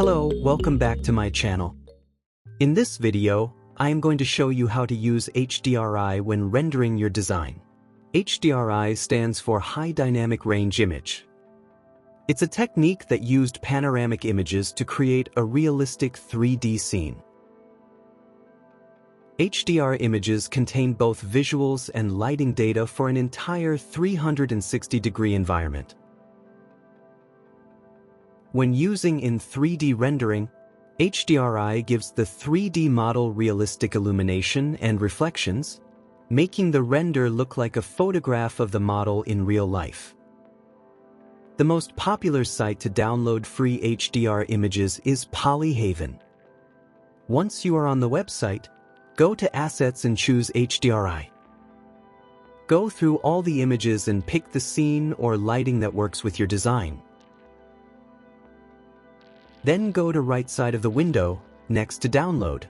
Hello, welcome back to my channel. In this video, I am going to show you how to use HDRI when rendering your design. HDRI stands for High Dynamic Range Image. It's a technique that used panoramic images to create a realistic 3D scene. HDR images contain both visuals and lighting data for an entire 360-degree environment. When using in 3D rendering, HDRI gives the 3D model realistic illumination and reflections, making the render look like a photograph of the model in real life. The most popular site to download free HDR images is Polyhaven. Once you are on the website, go to Assets and choose HDRI. Go through all the images and pick the scene or lighting that works with your design. Then go to right side of the window, next to Download.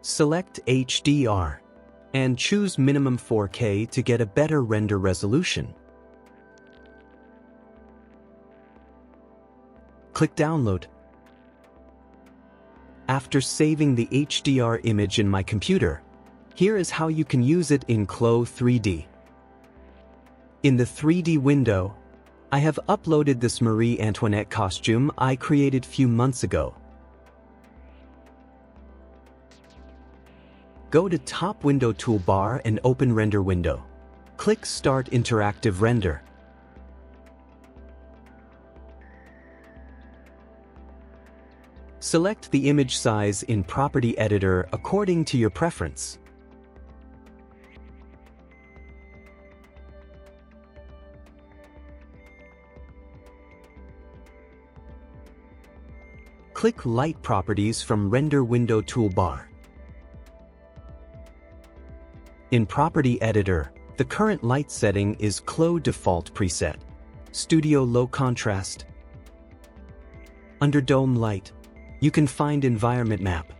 Select HDR and choose minimum 4K to get a better render resolution. Click Download. After saving the HDR image in my computer, here is how you can use it in CLO3D. In the 3D window, I have uploaded this Marie Antoinette costume I created few months ago. Go to Top Window Toolbar and open Render window. Click Start Interactive Render. Select the image size in Property Editor according to your preference. Click Light Properties from Render Window toolbar. In Property Editor, the current light setting is CLO Default Preset, Studio Low Contrast. Under Dome Light, you can find Environment Map.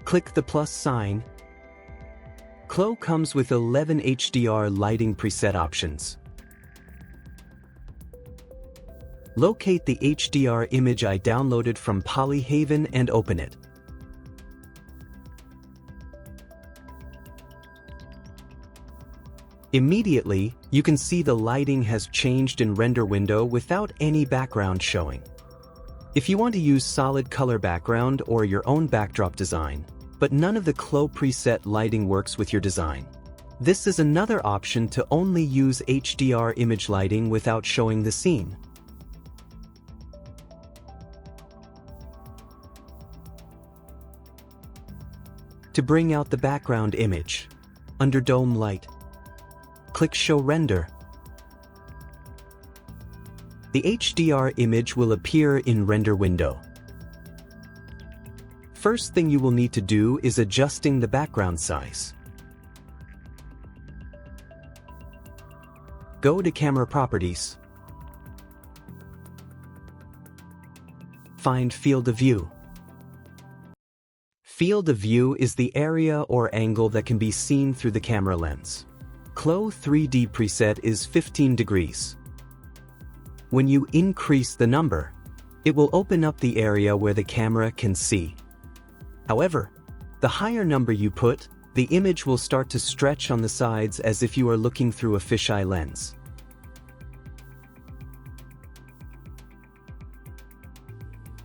Click the plus sign. CLO comes with 11 HDR lighting preset options. Locate the HDR image I downloaded from Polyhaven and open it. Immediately, you can see the lighting has changed in Render window without any background showing. If you want to use solid color background or your own backdrop design, but none of the CLO preset lighting works with your design, this is another option to only use HDR image lighting without showing the scene. To bring out the background image, under Dome Light, click Show Render. The HDR image will appear in Render window. First thing you will need to do is adjusting the background size. Go to Camera Properties. Find Field of View. Field of view is the area or angle that can be seen through the camera lens. CLO3D preset is 15 degrees. When you increase the number, it will open up the area where the camera can see. However, the higher number you put, the image will start to stretch on the sides as if you are looking through a fisheye lens.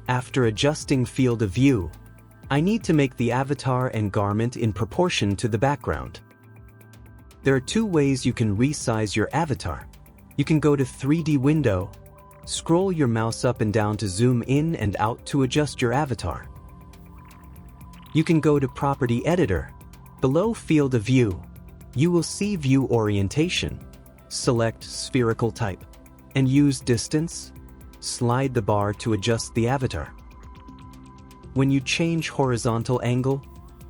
After adjusting field of view, I need to make the avatar and garment in proportion to the background. There are two ways you can resize your avatar. You can go to 3D window, scroll your mouse up and down to zoom in and out to adjust your avatar. You can go to Property Editor. Below Field of View, you will see View Orientation. Select Spherical Type and use Distance. Slide the bar to adjust the avatar. When you change horizontal angle,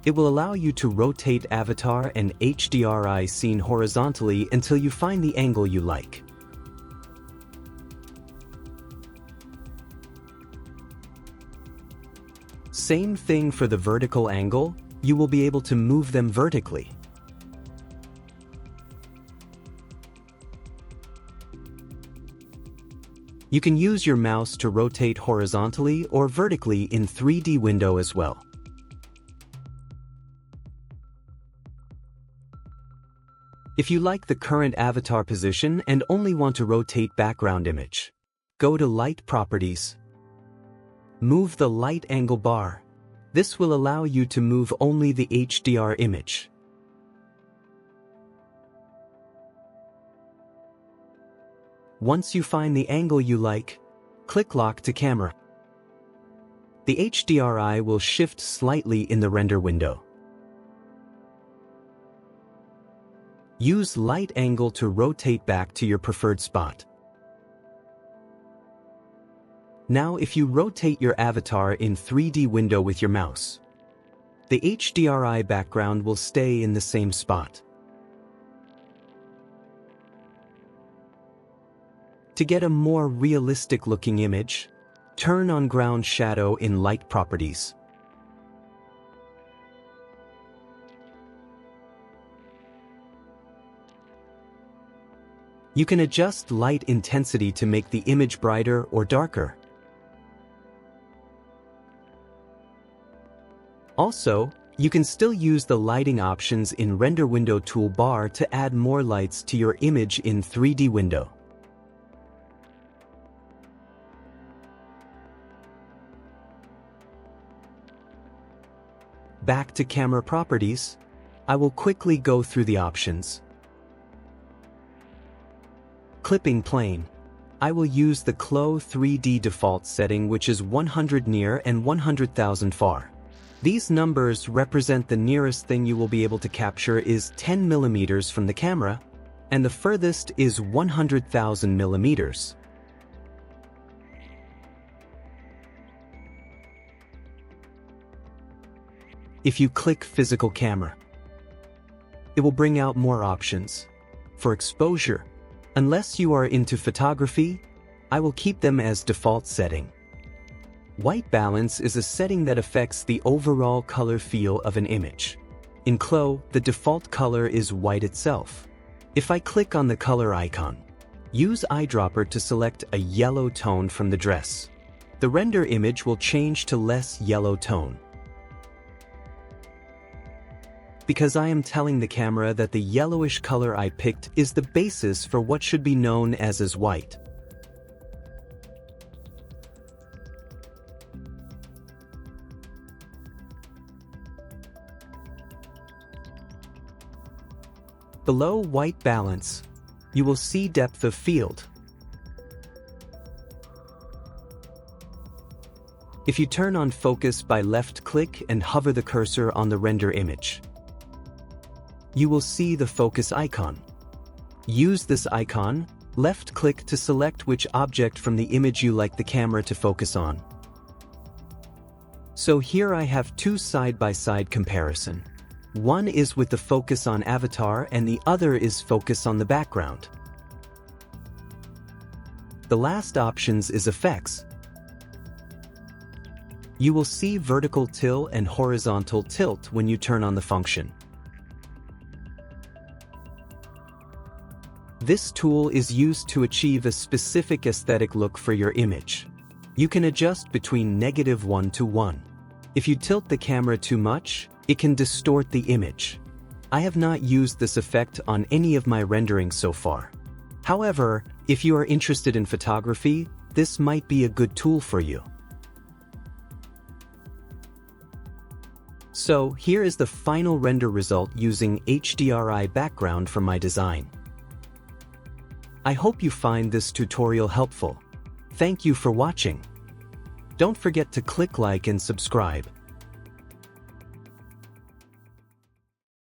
it will allow you to rotate avatar and HDRI scene horizontally until you find the angle you like. Same thing for the vertical angle, you will be able to move them vertically. You can use your mouse to rotate horizontally or vertically in 3D window as well. If you like the current avatar position and only want to rotate background image, go to Light Properties. Move the light angle bar. This will allow you to move only the HDR image. Once you find the angle you like, click Lock to Camera. The HDRI will shift slightly in the render window. Use light angle to rotate back to your preferred spot. Now if you rotate your avatar in 3D window with your mouse, the HDRI background will stay in the same spot. To get a more realistic looking image, turn on ground shadow in Light Properties. You can adjust light intensity to make the image brighter or darker. Also, you can still use the lighting options in Render Window toolbar to add more lights to your image in 3D window. Back to Camera Properties, I will quickly go through the options. Clipping plane. I will use the CLO3D default setting, which is 100 near and 100,000 far. These numbers represent the nearest thing you will be able to capture is 10 millimeters from the camera, and the furthest is 100,000 millimeters. If you click Physical Camera, it will bring out more options. For exposure, unless you are into photography, I will keep them as default setting. White balance is a setting that affects the overall color feel of an image. In CLO, the default color is white itself. If I click on the color icon, use eyedropper to select a yellow tone from the dress. The render image will change to less yellow tone. Because I am telling the camera that the yellowish color I picked is the basis for what should be known as white. Below white balance, you will see depth of field. If you turn on focus by left-click and hover the cursor on the render image, you will see the focus icon. Use this icon, left-click to select which object from the image you like the camera to focus on. So here I have two side-by-side comparison. One is with the focus on avatar and the other is focus on the background. The last options is effects. You will see vertical tilt and horizontal tilt when you turn on the function. This tool is used to achieve a specific aesthetic look for your image. You can adjust between -1 to 1. If you tilt the camera too much, it can distort the image. I have not used this effect on any of my renderings so far. However, if you are interested in photography, this might be a good tool for you. So here is the final render result using HDRI background for my design. I hope you find this tutorial helpful. Thank you for watching. Don't forget to click like and subscribe.